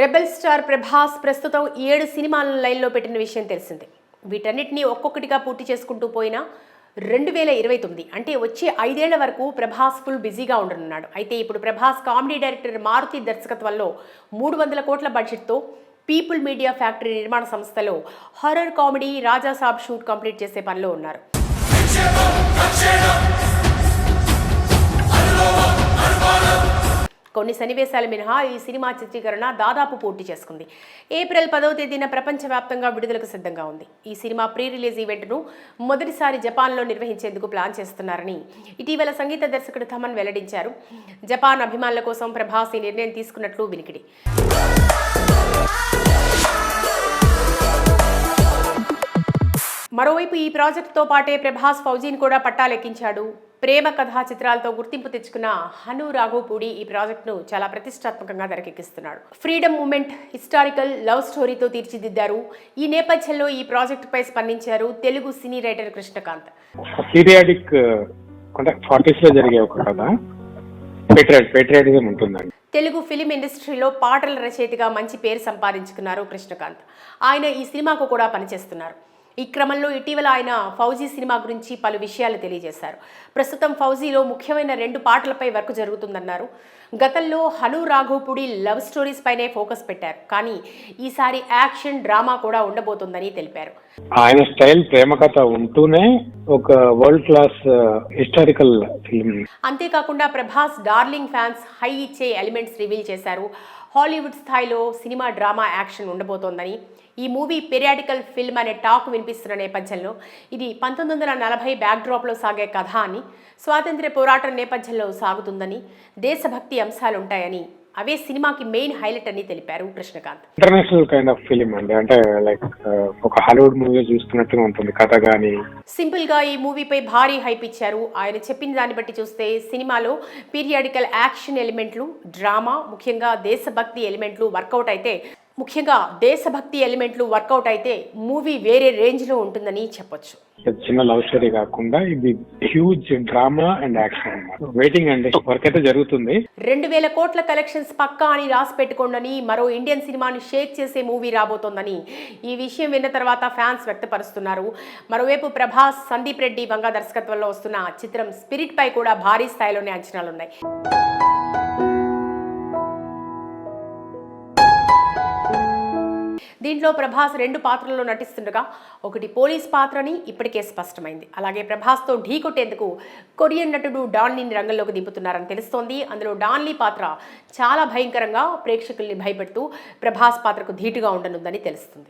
Rebel star Prabhas ప్రస్తుతం 7 సినిమాలను లైన్లో పెట్టిన విషయం తెలిసిందే. వీటన్నిటినీ ఒక్కొక్కటిగా పూర్తి చేసుకుంటూ పోయినా 2029 అంటే వచ్చే 5 ఏళ్ల వరకు ప్రభాస్ ఫుల్ బిజీగా ఉండనున్నాడు. అయితే ఇప్పుడు ప్రభాస్ కామెడీ డైరెక్టర్ మారుతి దర్శకత్వంలో 300 కోట్ల బడ్జెట్తో పీపుల్ మీడియా ఫ్యాక్టరీ నిర్మాణ సంస్థలో హారర్ కామెడీ రాజా సాబ్ షూట్ కంప్లీట్ చేసే పనిలో ఉన్నారు. కొన్ని సన్నివేశాలు మినహా ఈ సినిమా చిత్రీకరణ దాదాపు పూర్తి చేసుకుంది. ఏప్రిల్ 10వ తేదీన ప్రపంచవ్యాప్తంగా విడుదలకు సిద్ధంగా ఉంది. ఈ సినిమా ప్రీ రిలీజ్ ఈవెంట్ను మొదటిసారి జపాన్లో నిర్వహించేందుకు ప్లాన్ చేస్తున్నారని ఇటీవల సంగీత దర్శకుడు థమన్ వెల్లడించారు. జపాన్ అభిమానుల కోసం ప్రభాస్ ఈ నిర్ణయం తీసుకున్నట్లు వినికిడి. మరోవైపు ఈ ప్రాజెక్టుతో పాటే ప్రభాస్ ఫౌజీని కూడా పట్టాలెక్కించాడు. ప్రేమ కథా చిత్రాలతో గుర్తింపు తెచ్చుకున్న హను రాఘోపూడి ఈ ప్రాజెక్టును చాలా ప్రతిష్టాత్మకంగా తెరకెక్కిస్తున్నాడు. ఫ్రీడమ్ మూమెంట్ హిస్టారికల్ లవ్ స్టోరీతో తీర్చిదిద్దారు. ఈ నేపథ్యంలో ఈ ప్రాజెక్టుపై స్పందించారు తెలుగు సినీ రైటర్ కృష్ణకాంత్. పీరియాడిక్ అంటే 40s లో జరిగే ఒక కథ, పేట్రియాటిజం ఉంటుందండి. తెలుగు ఫిలిం ఇండస్ట్రీలో పాటల రచయితగా మంచి పేరు సంపాదించుకున్నారు కృష్ణకాంత్. ఆయన ఈ సినిమాకు కూడా పనిచేస్తున్నారు. ఈ క్రమంలో ఇటీవల ఆయన ఫౌజీ సినిమా గురించి పలు విషయాలు తెలియజేశారు. ప్రస్తుతం ఫౌజీలో ముఖ్యమైన 2 పాటలపై వర్క్ జరుగుతుందన్నారు. గతంలో హను రాఘోపూడి లవ్ స్టోరీస్ పైనే ఫోకస్ పెట్టారు, కానీ ఈసారి యాక్షన్ డ్రామా కూడా ఉండబోతోందని తెలిపారు. ఆయన స్టైల్ ప్రేమ కథ ఉంటూనే ఒక వరల్డ్ క్లాస్ హిస్టారికల్ ఫిల్మ్. అంతేకాకుండా ప్రభాస్ డార్లింగ్ ఫ్యాన్స్ హై ఇచ్చే ఎలిమెంట్స్ రివీల్ చేశారు. హాలీవుడ్ స్థాయిలో సినిమా డ్రామా యాక్షన్ ఉండబోతోందని, ఈ మూవీ పీరియాడికల్ ఫిల్మ్ అనే టాక్ వినిపిస్తున్న నేపథ్యంలో ఇది 1940 బ్యాక్డ్రాప్లో సాగే కథ అని, స్వాతంత్ర్య పోరాటం నేపథ్యంలో సాగుతుందని, దేశభక్తి అంశాలుంటాయని, అవే సినిమాకి మెయిన్ హైలైట్ అని తెలిపారు Krishnakanth. International kind of film అండి, అంటే లైక్ ఒక హాలీవుడ్ మూవీ చూస్తున్నట్టుగా ఉంటుంది కథ గానీ. సింపుల్ గా ఈ మూవీపై భారీ హైప్ ఇచ్చారు. ఆయన చెప్పిన దాన్ని బట్టి చూస్తే సినిమాలో పీరియాడికల్ యాక్షన్ ఎలిమెంట్లు, డ్రామా, ముఖ్యంగా దేశభక్తి ఎలిమెంట్లు వర్కౌట్ అయితే మూవీ వేరే రేంజ్ లో ఉంటుందని చెప్పొచ్చు. చిన్న లవ్ స్టోరీ కాకుండా ఇది హ్యూజ్ డ్రామా అండ్ యాక్షన్ అన్నమాట. వెయిటింగ్ అండి, వర్క్ అయితే జరుగుతుంది. 2000 కోట్ల కలెక్షన్స్ పక్కా అని రాసి పెట్టుకోండి. మరో ఇండియన్ సినిమాని షేక్ చేసే మూవీ రాబోతోందని ఈ విషయం విన్న తర్వాత ఫ్యాన్స్ వ్యక్తపరుస్తున్నారు. మరోవైపు ప్రభాస్, సందీప్ రెడ్డి వంగ దర్శకత్వంలో వస్తున్న చిత్రం స్పిరిట్ పై కూడా భారీ స్థాయిలోనే అంచనాలున్నాయి. దీంట్లో ప్రభాస్ 2 పాత్రల్లో నటిస్తుండగా ఒకటి పోలీస్ పాత్రని ఇప్పటికే స్పష్టమైంది. అలాగే ప్రభాస్తో ఢీకొట్టేందుకు కొరియన్ నటుడు డాన్లీని రంగంలోకి దింపుతున్నారని తెలుస్తోంది. అందులో డాన్లీ పాత్ర చాలా భయంకరంగా ప్రేక్షకుల్ని భయపెడుతూ ప్రభాస్ పాత్రకు ధీటుగా ఉండనుందని తెలుస్తుంది.